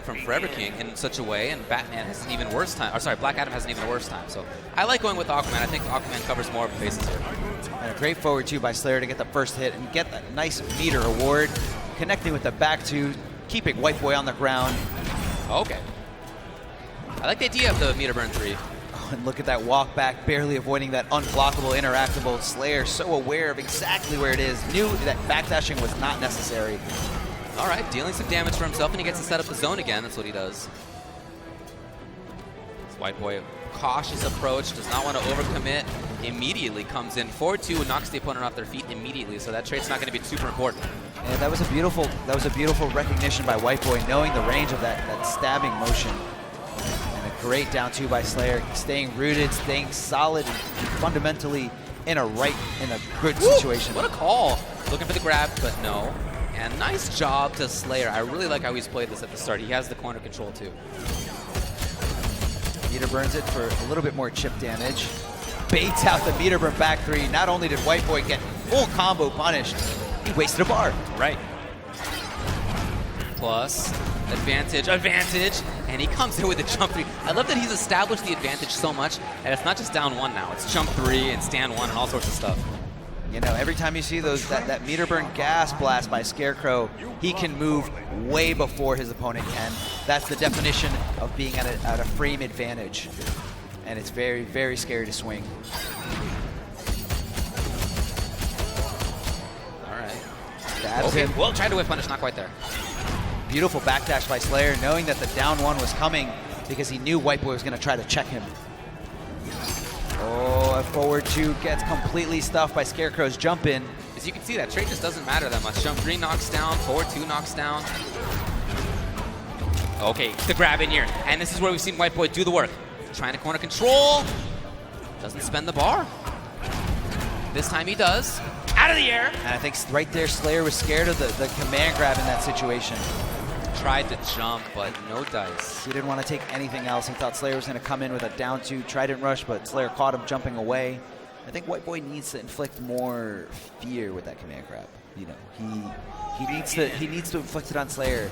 from Forever King in such a way, and Batman has an even worse time. Or sorry, Black Adam has an even worse time. So I like going with Aquaman. I think Aquaman covers more of the bases here. And a great forward two by Slayer to get the first hit and get that nice meter award, connecting with the back two, keeping WhiteBoi on the ground. Okay. I like the idea of the meter burn 3. Oh, and look at that walk back, barely avoiding that unblockable, interactable. Slayer so aware of exactly where it is, knew that backdashing was not necessary. All right, dealing some damage for himself, and he gets to set up the zone again. That's what he does. WhiteBoi, cautious approach, does not want to overcommit. Immediately comes in forward 2 and knocks the opponent off their feet immediately. So that trade's not going to be super important. Yeah, that was a beautiful recognition by WhiteBoi, knowing the range of that stabbing motion. And a great down 2 by Slayer, staying rooted, staying solid, and fundamentally in a good situation. What a call! Looking for the grab, but no. And nice job to Slayer. I really like how he's played this at the start. He has the corner control too. Meter burns it for a little bit more chip damage. Baits out the meter burn back 3. Not only did WhiteBoi get full combo punished, he wasted a bar. Right. Plus, advantage, and he comes in with a jump 3. I love that he's established the advantage so much that it's not just down 1 now. It's jump 3 and stand 1 and all sorts of stuff. You know, every time you see that meter burn gas blast by Scarecrow, he can move way before his opponent can. That's the definition of being at a frame advantage. And it's very, very scary to swing. All right. Stabs okay, him. well, tried to whip punish, not quite there. Beautiful backdash by Slayer, knowing that the down 1 was coming because he knew WhiteBoi was going to try to check him. Oh, a forward 2 gets completely stuffed by Scarecrow's jump in. As you can see, that trade just doesn't matter that much. Jump 3 knocks down, forward 2 knocks down. Okay, the grab in here. And this is where we've seen WhiteBoi do the work. Trying to corner control. Doesn't spend the bar. This time he does. Out of the air. And I think right there, Slayer was scared of the command grab in that situation. Tried to jump, but no dice. He didn't want to take anything else. He thought Slayer was going to come in with a down 2 trident rush, but Slayer caught him jumping away. I think WhiteBoi needs to inflict more fear with that command grab. You know, he needs to inflict it on Slayer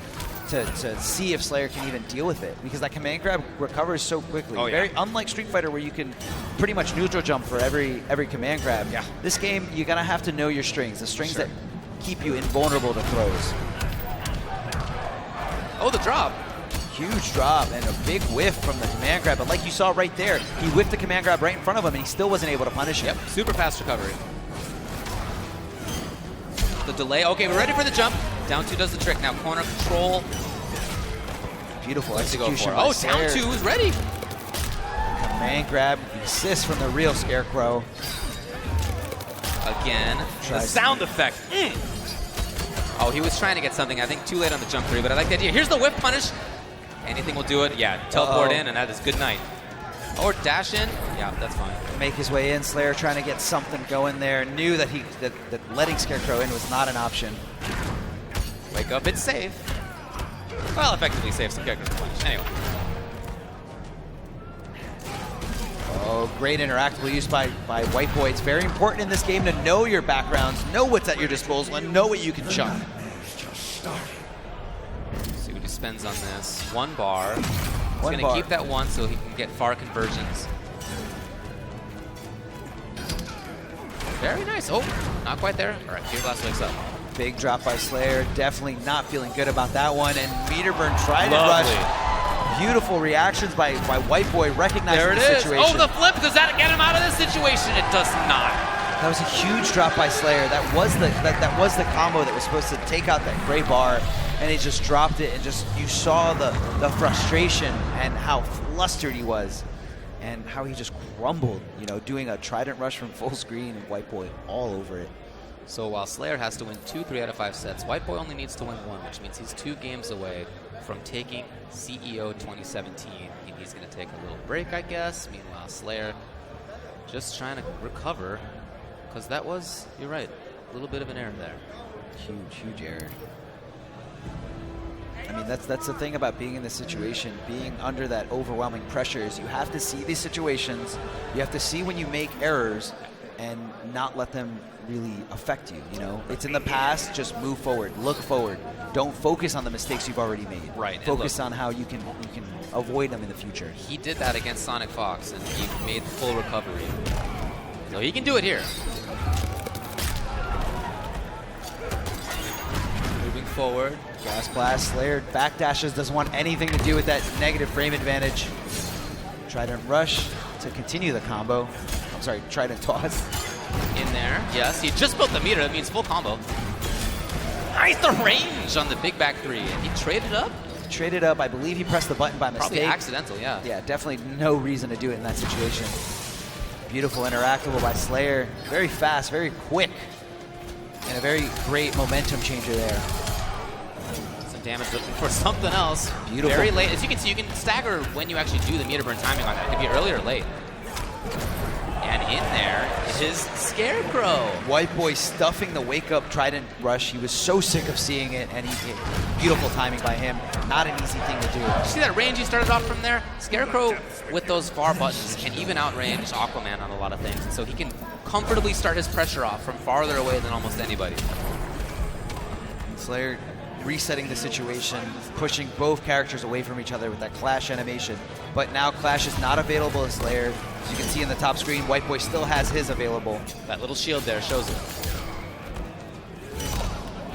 to see if Slayer can even deal with it, because that command grab recovers so quickly. Oh, yeah. Very unlike Street Fighter, where you can pretty much neutral jump for every command grab. Yeah. This game, you're gonna have to know your strings, the strings that keep you invulnerable to throws. Oh, the drop. Huge drop and a big whiff from the command grab, but like you saw right there, he whiffed the command grab right in front of him and he still wasn't able to punish him. Yep, super fast recovery. The delay, okay, we're ready for the jump. Down 2 does the trick. Now corner control. Beautiful Let's go execution. for it. Oh, down 2 is ready. Command grab, assist from the real Scarecrow. Again, the sound effect. Oh, he was trying to get something, I think too late on the jump 3, but I like the idea. Here's the whip punish. Anything will do it. Yeah, teleport in, and that is good night. Or dash in. Yeah, that's fine. Make his way in. Slayer trying to get something going there. Knew that that letting Scarecrow in was not an option. Wake up, it's safe. Well, effectively safe. Some characters can punish. Anyway. Oh, great interactable use by WhiteBoi. It's very important in this game to know your backgrounds, know what's at your disposal, and know what you can chunk. See what he spends on this. 1 bar. He's going to keep that 1 so he can get far conversions. Very nice. Oh, not quite there. All right, Gearglass wakes up. Big drop by Slayer. Definitely not feeling good about that one. And meter burn tried to rush. Beautiful reactions by WhiteBoi, recognizing the situation. Oh, the flip. Does that get him out of this situation? It does not. That was a huge drop by Slayer. That was the combo that was supposed to take out that gray bar, and he just dropped it, and just you saw the frustration and how flustered he was, and how he just crumbled. You know, doing a trident rush from full screen, and WhiteBoi all over it. So while Slayer has to win 2 3 out of 5 sets, WhiteBoi only needs to win 1, which means he's 2 games away from taking CEO 2017. And he's going to take a little break, I guess. Meanwhile, Slayer just trying to recover, because that was, you're right, a little bit of an error there. Huge error. I mean, that's the thing about being in this situation, being under that overwhelming pressure, is you have to see these situations, you have to see when you make errors, and not let them really affect you. You know, it's in the past. Just move forward, look forward. Don't focus on the mistakes you've already made. Right. Focus on how you can avoid them in the future. He did that against Sonic Fox, and he made full recovery. So he can do it here. Moving forward. Gas blast, Slayer backdashes, doesn't want anything to do with that negative frame advantage. Trident rush to continue the combo. I'm sorry, Trident toss. In there, yes. He just built the meter. That means full combo. Nice the range on the big back three. And he traded up? Traded up. I believe he pressed the button by mistake. Probably accidental, yeah. Yeah, definitely no reason to do it in that situation. Beautiful interactable by Slayer. Very fast, very quick. And a very great momentum changer there. Some damage looking for something else. Beautiful. Very late. As you can see, you can stagger when you actually do the meter burn timing on that. It could be early or late. And in there is Scarecrow. WhiteBoi stuffing the wake-up Trident rush. He was so sick of seeing it, and he hit. Beautiful timing by him. Not an easy thing to do. You see that range he started off from there? Scarecrow, with those far buttons, can even outrange Aquaman on a lot of things. And so he can comfortably start his pressure off from farther away than almost anybody. Slayer resetting the situation, pushing both characters away from each other with that Clash animation. But now Clash is not available to Slayer. As you can see in the top screen, WhiteBoi still has his available. That little shield there shows it.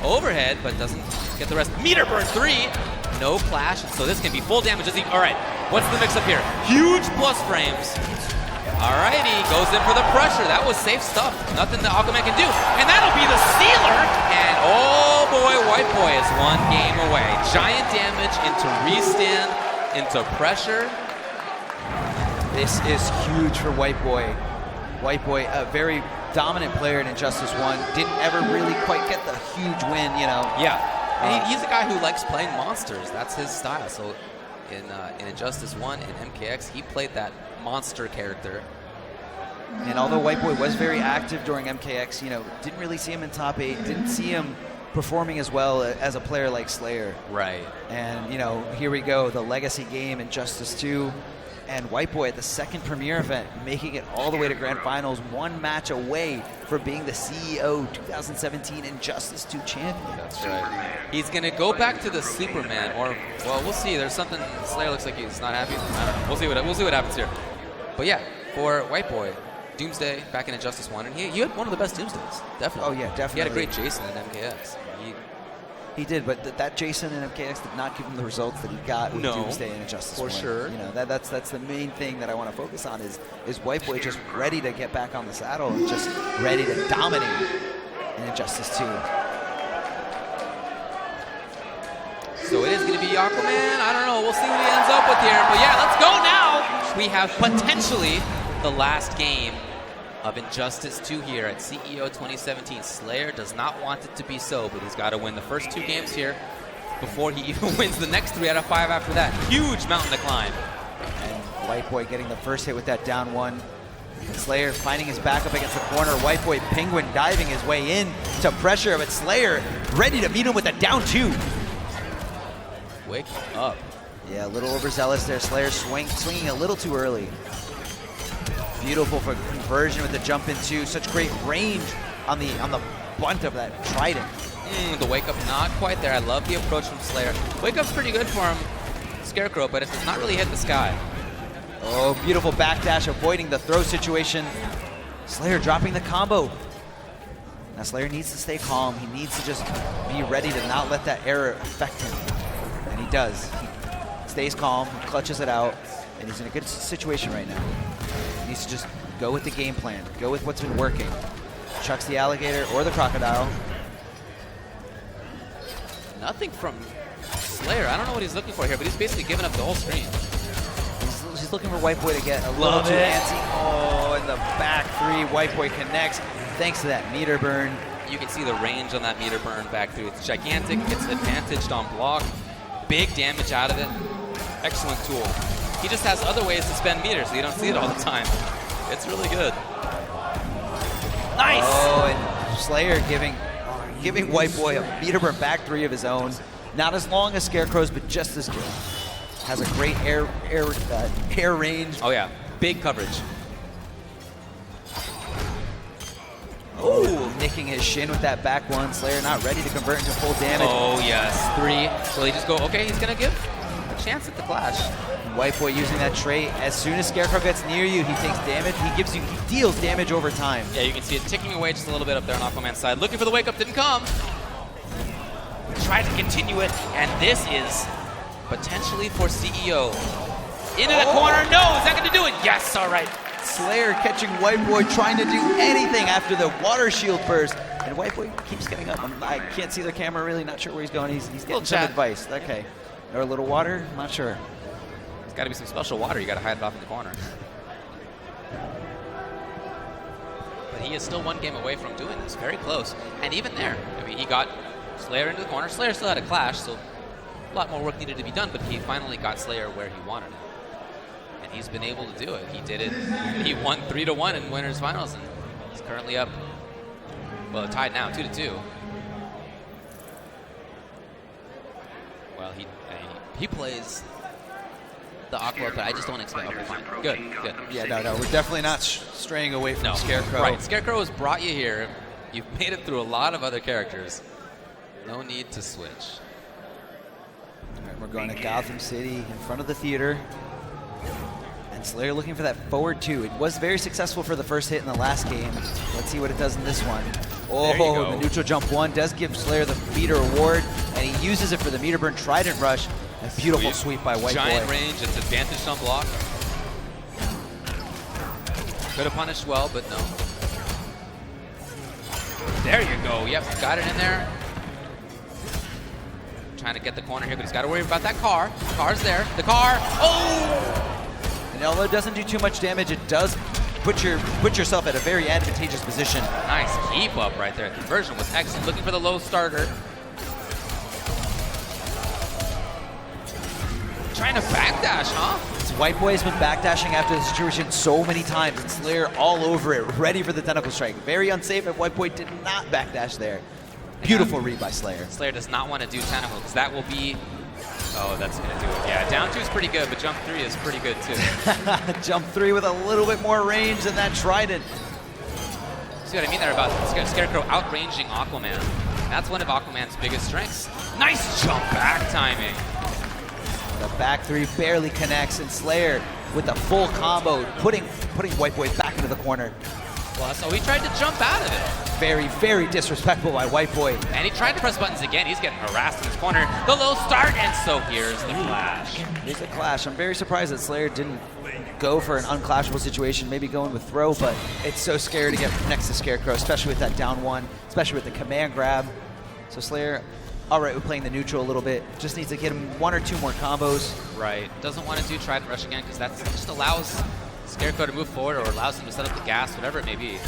Overhead, but doesn't get the rest. Meter burn 3, no Clash, so this can be full damage. All right, what's the mix up here? Huge plus frames. Alrighty, goes in for the pressure. That was safe stuff. Nothing that Aquaman can do. And that'll be the sealer. And oh boy, WhiteBoi is one game away. Giant damage into restand, into pressure. This is huge for WhiteBoi. WhiteBoi, a very dominant player in Injustice 1, didn't ever really quite get the huge win, you know. Yeah, and he's a guy who likes playing monsters. That's his style. So in Injustice 1 and MKX, he played that monster character. And although WhiteBoi was very active during MKX, you know, didn't really see him in top 8, didn't see him performing as well as a player like Slayer. Right. And, you know, here we go, the legacy game, Injustice 2, and WhiteBoi at the second premiere event, making it all the way to Grand Finals, one match away from being the CEO 2017 Injustice 2 champion. That's right. He's going to go back to the Superman, or, well, we'll see. There's something, Slayer looks like he's not happy. I don't know. We'll see what happens here. But yeah, for WhiteBoi, Doomsday back in Injustice 1, and he had one of the best Doomsdays, definitely. Oh yeah, definitely. He had a great Jason in MKX. He did, but that Jason in MKX did not give him the results that he got with Doomsday and Injustice 1. For sure. You know, that's the main thing that I want to focus on is WhiteBoi just ready to get back on the saddle and just ready to dominate in Injustice 2. So it is going to be Aquaman. I don't know. We'll see what he ends up with here. But yeah, let's go now. We have potentially the last game of Injustice 2 here at CEO 2017. Slayer does not want it to be so, but he's got to win the first 2 games here before he even wins the next 3 out of 5 after that. Huge mountain to climb. And WhiteBoi getting the first hit with that down 1. Slayer finding his back up against the corner. WhiteBoi Penguin diving his way in to pressure, but Slayer ready to meet him with a down 2. Wake up. Yeah, a little overzealous there. Slayer swinging a little too early. Beautiful for conversion with the jump in 2. Such great range on the bunt of that Trident. The wake up not quite there. I love the approach from Slayer. Wake up's pretty good for him, Scarecrow, but it does not really hit the sky. Oh, beautiful backdash, avoiding the throw situation. Slayer dropping the combo. Now Slayer needs to stay calm. He needs to just be ready to not let that error affect him. And he does. He stays calm, clutches it out, and he's in a good situation right now. He needs to just go with the game plan, go with what's been working. Chucks the alligator or the crocodile. Nothing from Slayer. I don't know what he's looking for here, but he's basically giving up the whole screen. He's looking for WhiteBoi to get a little too antsy. Oh, in the back 3, WhiteBoi connects thanks to that meter burn. You can see the range on that meter burn back through. It's gigantic. It's advantaged on block. Big damage out of it. Excellent tool. He just has other ways to spend meters, so you don't see it all the time. It's really good. Nice! Oh, and Slayer giving WhiteBoi a meter burn back 3 of his own. Not as long as Scarecrow's, but just as good. Has a great air range. Oh yeah, big coverage. nicking his shin with that back one. Slayer not ready to convert into full damage. Oh, yes. 3. Will he just go, okay, he's going to give a chance at the clash. WhiteBoi using that trait. As soon as Scarecrow gets near you, he takes damage. He deals damage over time. Yeah, you can see it ticking away just a little bit up there on Aquaman's side. Looking for the wake up, didn't come. Tried to continue it, and this is potentially for CEO. Into the corner, no, is that going to do it? Yes, all right. Slayer catching WhiteBoi, trying to do anything after the water shield burst. And WhiteBoi keeps getting up. I can't see the camera really, not sure where he's going. He's getting some advice. Okay. Or a little water, I'm not sure. There's got to be some special water. You got to hide it off in the corner. But he is still 1 game away from doing this. Very close. And even there, I mean, he got Slayer into the corner. Slayer still had a clash, so a lot more work needed to be done, but he finally got Slayer where he wanted it. And he's been able to do it. He did it. He won 3-1 in winners finals, and he's currently up, well, tied now, 2-2. Well, he plays the Aqua, but I just don't expect. Okay, fine. Good. Yeah, no, we're definitely not straying away from Scarecrow. Right, Scarecrow has brought you here. You've made it through a lot of other characters. No need to switch. All right, we're going to Gotham City in front of the theater. And Slayer looking for that forward 2. It was very successful for the first hit in the last game. Let's see what it does in this one. Oh, the neutral jump 1 does give Slayer the meter reward, and he uses it for the meter burn trident rush. A beautiful sweep by WhiteBoi. Giant range, it's advantage on block. Could have punished well, but no. There you go. Yep, got it in there. Trying to get the corner here, but he's got to worry about that car. The car's there. The car. Oh! And although it doesn't do too much damage, it does put yourself at a very advantageous position. Nice keep up right there. Conversion was excellent. Looking for the low starter. Trying to backdash, huh? WhiteBoi has been backdashing after the situation so many times, and Slayer all over it, ready for the tentacle strike. Very unsafe if WhiteBoi did not backdash there. Beautiful read by Slayer. Slayer does not want to do tentacle because that will be... Oh, that's going to do it. Yeah, down 2 is pretty good, but jump 3 is pretty good too. Jump 3 with a little bit more range than that trident. See what I mean there about Scarecrow outranging Aquaman. That's one of Aquaman's biggest strengths. Nice jump back timing. The back 3 barely connects, and Slayer with the full combo, putting WhiteBoi back into the corner. Well, so he tried to jump out of it. Very, very disrespectful by WhiteBoi. And he tried to press buttons again. He's getting harassed in his corner. The low start, and so here's the clash. Here's the clash. I'm very surprised that Slayer didn't go for an unclashable situation, maybe going with throw, but it's so scary to get next to Scarecrow, especially with that down 1, especially with the command grab. So Slayer, all right with playing the neutral a little bit. Just needs to get him 1 or 2 more combos. Right. Doesn't want to do try to rush again because that just allows Scarecrow to move forward or allows him to set up the gas, whatever it may be.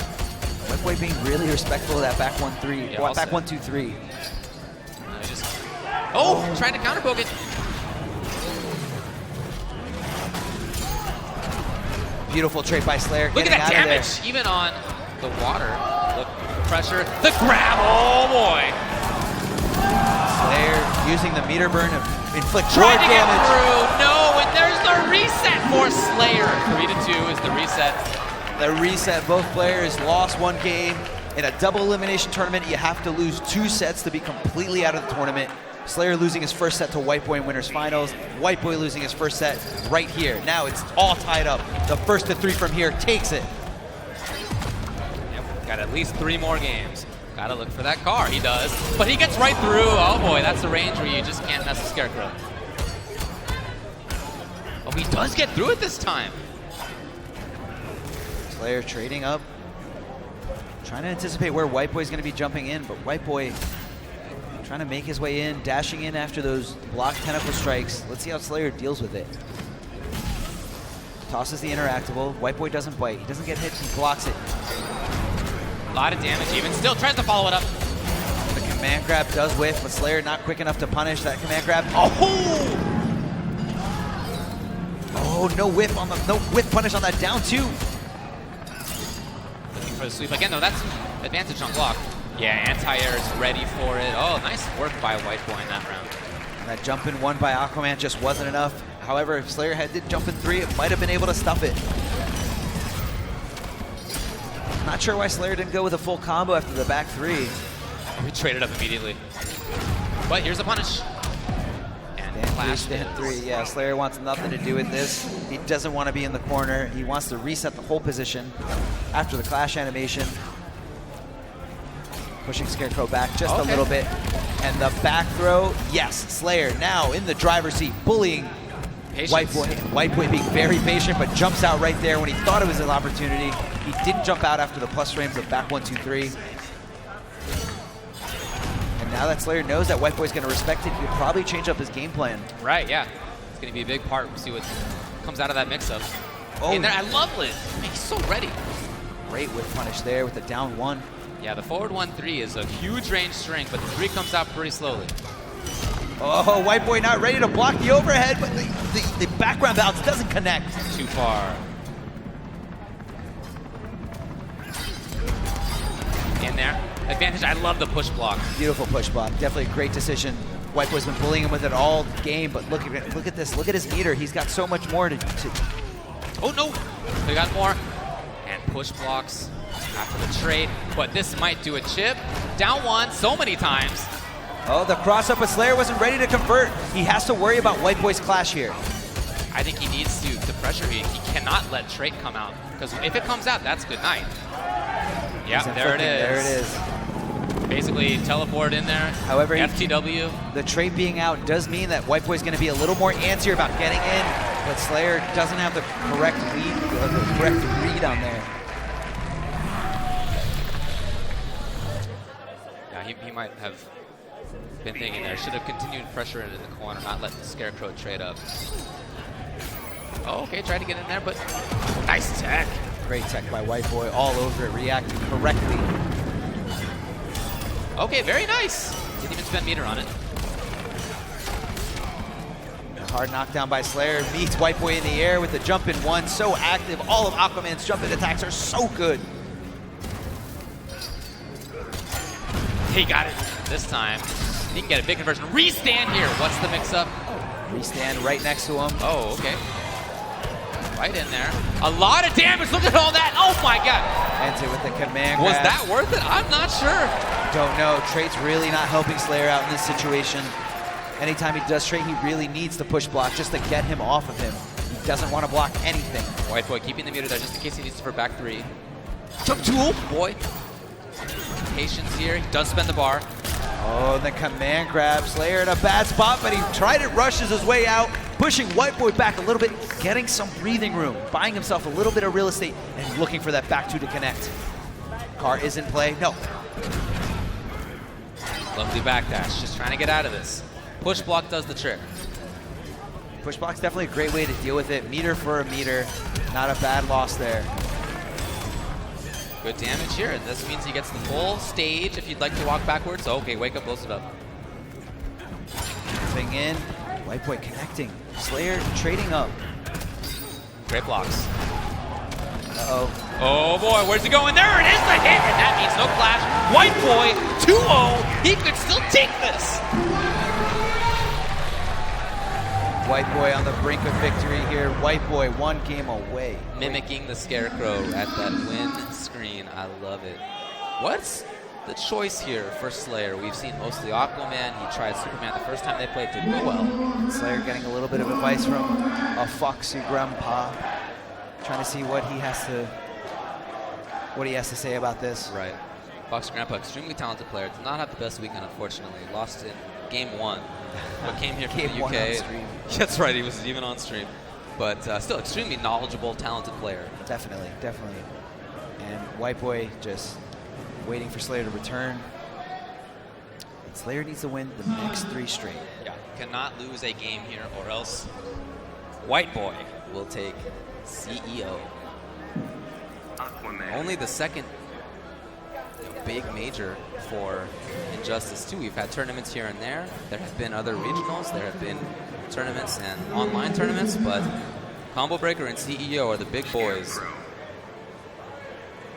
WhiteBoi being really respectful of that back 1-3, Yeah, back 1-2-3. Trying to counter poke it. Beautiful trait by Slayer. Look at that damage, even on the water. Look, pressure, the grab, oh boy. Slayer using the meter burn to inflict Trying more to get damage. through, no, and there's the reset for Slayer. 3-2 is the reset. The reset, both players lost 1 game. In a double elimination tournament, you have to lose 2 sets to be completely out of the tournament. Slayer losing his first set to WhiteBoi in winners finals. WhiteBoi losing his first set right here. Now it's all tied up. The first to 3 from here takes it. Yep, got at least 3 more games. Gotta look for that car, he does. But he gets right through. Oh boy, that's the range where you just can't mess with Scarecrow. Oh, he does get through it this time. Slayer trading up. Trying to anticipate where WhiteBoi is going to be jumping in, but WhiteBoi trying to make his way in, dashing in after those blocked tentacle strikes. Let's see how Slayer deals with it. Tosses the interactable. WhiteBoi doesn't bite. He doesn't get hit. He blocks it. A lot of damage even. Still tries to follow it up. The command grab does whiff, but Slayer not quick enough to punish that command grab. Oh, no whiff punish on that down 2. Looking for the sweep again, though. That's advantage on block. Yeah, anti-air is ready for it. Oh, nice work by WhiteBoi in that round. And that jump in 1 by Aquaman just wasn't enough. However, if Slayer did jump in 3, it might have been able to stuff it. Not sure why Slayer didn't go with a full combo after the back three. We traded up immediately. But here's a punish. And Stand three. Yeah, Slayer wants nothing to do with this. He doesn't want to be in the corner. He wants to reset the whole position after the clash animation. Pushing Scarecrow back just a little bit. And the back throw, yes, Slayer now in the driver's seat, bullying WhiteBoi. WhiteBoi being very patient, but jumps out right there when he thought it was an opportunity. He didn't jump out after the plus frames of back 1, 2, 3. And now that Slayer knows that WhiteBoi's going to respect it, he'll probably change up his game plan. Right, yeah. It's going to be a big part. We'll see what comes out of that mix-up. Oh, and there, I love Lin. He's so ready. Great whip punish there with the down 1. Yeah, the forward 1-3 is a huge range string, but the 3 comes out pretty slowly. Oh, WhiteBoi not ready to block the overhead, but the background bounce doesn't connect. Too far. In there. Advantage. I love the push block. Beautiful push block. Definitely a great decision. WhiteBoi's been bullying him with it all game, but look at this. Look at his meter. He's got so much more to... Oh, no. We got more. And push blocks after the trade. But this might do a chip. Down 1 so many times. Oh, the cross-up, but Slayer wasn't ready to convert. He has to worry about WhiteBoi's clash here. I think he needs to pressure here. He cannot let trait come out, because if it comes out, that's good night. Yeah, there it is. There it is. Basically, teleport in there. However, FTW. The trait being out does mean that WhiteBoi's going to be a little more antsy about getting in, but Slayer doesn't have the correct read on there. Yeah, he might have been thinking there. Should have continued pressure into the corner, not let the Scarecrow trade up. Oh, okay, tried to get in there, but nice tech. Great tech by WhiteBoi, all over it, reacting correctly. Okay, very nice. Didn't even spend meter on it. A hard knockdown by Slayer, meets WhiteBoi in the air with the jump in 1, so active. All of Aquaman's jumping attacks are so good. He got it this time. He can get a big conversion. Restand here. What's the mix-up? Restand right next to him. Oh, okay. Right in there. A lot of damage. Look at all that. Oh, my God. Ends it with the command Was grab. that worth it? I'm not sure. Don't know. Trait's really not helping Slayer out in this situation. Anytime he does Trait, he really needs to push block just to get him off of him. He doesn't want to block anything. WhiteBoi keeping the meter there just in case he needs it for back 3. Took tool, boy. Patience here. He does spend the bar. Oh, the command grab. Slayer in a bad spot, but he tried it, rushes his way out, pushing WhiteBoi back a little bit, getting some breathing room, buying himself a little bit of real estate, and looking for that back 2 to connect. Car is in play. No. Lovely backdash. Just trying to get out of this. Push block does the trick. Push block's definitely a great way to deal with it. Meter for a meter. Not a bad loss there. Good damage here. This means he gets the full stage if you'd like to walk backwards. Oh, okay, wake up, blows it up. Thing in. WhiteBoi connecting. Slayer trading up. Great blocks. Uh-oh. Oh boy, where's he going? There it is, the hit, and that means no clash. WhiteBoi, 2-0. He could still take this. WhiteBoi on the brink of victory here. WhiteBoi 1 game away. Mimicking the Scarecrow at that win screen. I love it. What's the choice here for Slayer? We've seen mostly Aquaman. He tried Superman the first time they played. Didn't go well. Slayer getting a little bit of advice from a Foxy grandpa. Trying to see what he has to say about this. Right. Fox Grandpa, extremely talented player. Did not have the best weekend, unfortunately. Lost in game 1. But came here from Game the 1 UK. on stream. That's right, he was even on stream. But still, extremely knowledgeable, talented player. Definitely, definitely. And WhiteBoi just waiting for Slayer to return. And Slayer needs to win the next 3 straight. Yeah, cannot lose a game here, or else WhiteBoi will take CEO. Aquaman. Only the second big major for Injustice 2. We've had tournaments here and there. There have been other regionals. There have been tournaments and online tournaments, but Combo Breaker and CEO are the big boys.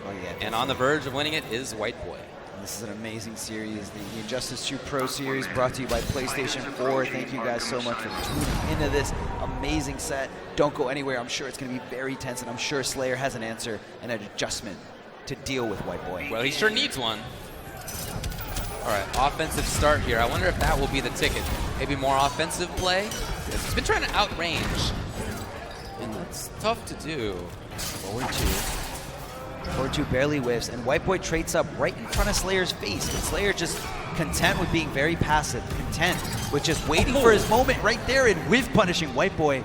Oh, yeah, And on the verge of winning it is WhiteBoi. this is an amazing series. The Injustice 2 Pro Series brought to you by PlayStation 4. Thank you guys so much for tuning into this amazing set. Don't go anywhere. I'm sure it's going to be very tense, and I'm sure Slayer has an answer and an adjustment to deal with WhiteBoi. Well, he sure needs one. All right, offensive start here. I wonder if that will be the ticket. Maybe more offensive play? He's been trying to outrange, and that's tough to do. Forward two barely whiffs, and WhiteBoi trades up right in front of Slayer's face. But Slayer just content with being very passive, content with just waiting for his moment right there and whiff punishing WhiteBoi.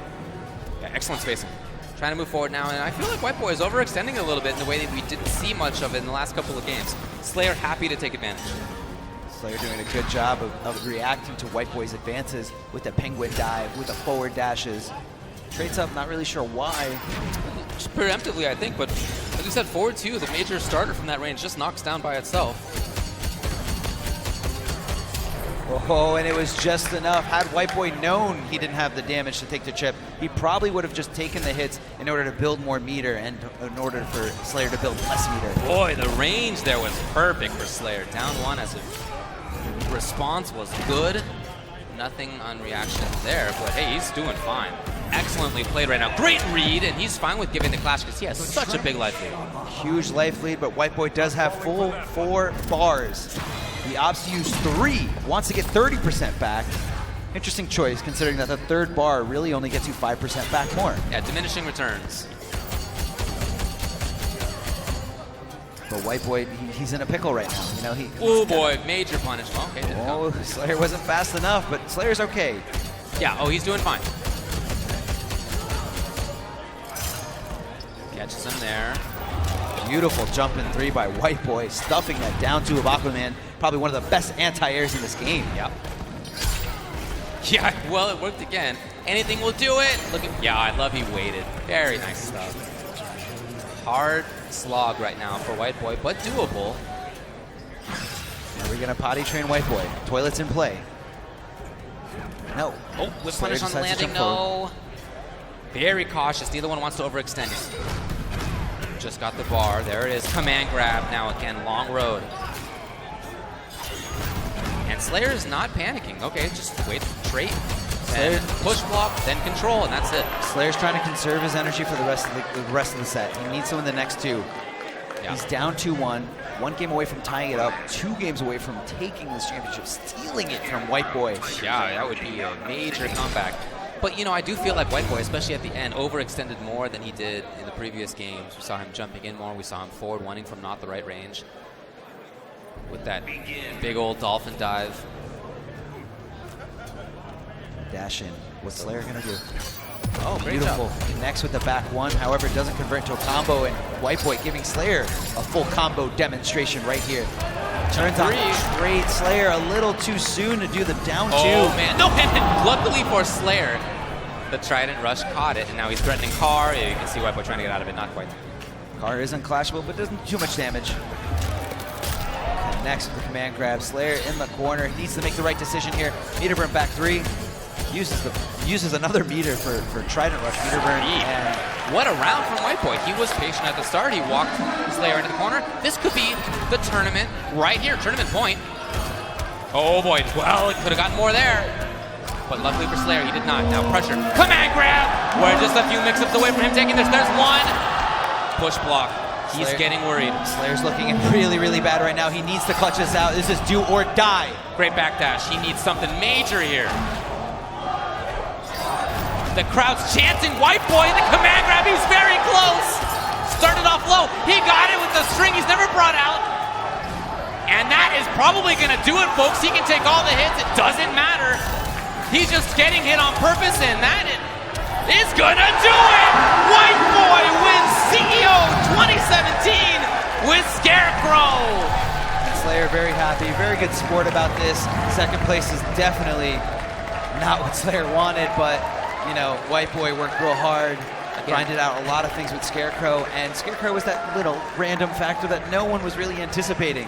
Yeah, excellent spacing. Trying to move forward now, and I feel like WhiteBoi is overextending a little bit in the way that we didn't see much of it in the last couple of games. Slayer happy to take advantage. Slayer doing a good job of reacting to WhiteBoi's advances with the penguin dive, with the forward dashes. Trades up, not really sure why. Just preemptively, I think, but as you said, forward two, the major starter from that range just knocks down by itself. Oh, and it was just enough. Had WhiteBoi known he didn't have the damage to take the chip, he probably would have just taken the hits in order to build more meter and in order for Slayer to build less meter. Boy, the range there was perfect for Slayer. Down one as a response was good. Nothing on reaction there, but hey, he's doing fine. Excellently played right now. Great read, and he's fine with giving the clash because he has such a big life lead. Huge life lead, but WhiteBoi does have full 4 bars. He opts to use 3, wants to get 30% back. Interesting choice, considering that the 3rd bar really only gets you 5% back more. Yeah, diminishing returns. But WhiteBoi, he's in a pickle right now. You know, oh boy, major punish. Okay, didn't count. Slayer wasn't fast enough, but Slayer's okay. Yeah, oh, he's doing fine. Catches him there. Beautiful jump in 3 by WhiteBoi, stuffing that down two of Aquaman. Probably one of the best anti-airs in this game. Yep. Yeah, well, it worked again. Anything will do it. Look at, yeah, I love he waited. Very nice stuff. Hard slog right now for WhiteBoi, but doable. Are we gonna potty train WhiteBoi? Toilets in play. No. Oh, whip punish on the landing, no. Very cautious, neither one wants to overextend it. Just got the bar, there it is. Command grab now again, long road. And Slayer is not panicking. Okay, just wait, trait, then push block, then control, and that's it. Slayer's trying to conserve his energy for the rest of the set. He needs to win the next 2. Yeah. He's down 2-1, 1 game away from tying it up, 2 games away from taking this championship, stealing it from WhiteBoi. Yeah, that would be a major comeback. But, you know, I do feel like WhiteBoi, especially at the end, overextended more than he did in the previous games. We saw him jumping in more. We saw him forward wanting from not the right range with that big old dolphin dive. Dash in. What's Slayer going to do? Oh, great beautiful. Job. Connects with the back 1. However, it doesn't convert into a combo, and WhiteBoi giving Slayer a full combo demonstration right here. Turns on straight. Slayer a little too soon to do the down 2. Oh, man. No, and luckily for Slayer, the Trident Rush caught it, and now he's threatening Carr. Yeah, you can see WhiteBoi trying to get out of it. Not quite. Carr is unclashable, but doesn't do too much damage. Connects with the command grab. Slayer in the corner. He needs to make the right decision here. Meter burn back 3. Uses another meter for Trident Rush. Meter burn. And what a round from WhiteBoi. He was patient at the start. He walked Slayer into the corner. This could be the tournament right here. Tournament point. Oh boy. Well, it could have gotten more there. But luckily for Slayer, he did not. Now pressure. Command grab. We're just a few mix-ups away from him taking this. There's 1. Push block. He's getting worried. Slayer's looking really, really bad right now. He needs to clutch this out. This is do or die. Great backdash. He needs something major here. The crowd's chanting WhiteBoi. The command grab. He's very close. Started off low. He got it with the string he's never brought out. And that is probably going to do it, folks. He can take all the hits. It doesn't matter. He's just getting hit on purpose, and that is going to do it. WhiteBoi wins CEO 2017 with Scarecrow. Slayer very happy. Very good sport about this. Second place is definitely not what Slayer wanted, but you know, WhiteBoi worked real hard, grinded out a lot of things with Scarecrow, and Scarecrow was that little random factor that no one was really anticipating.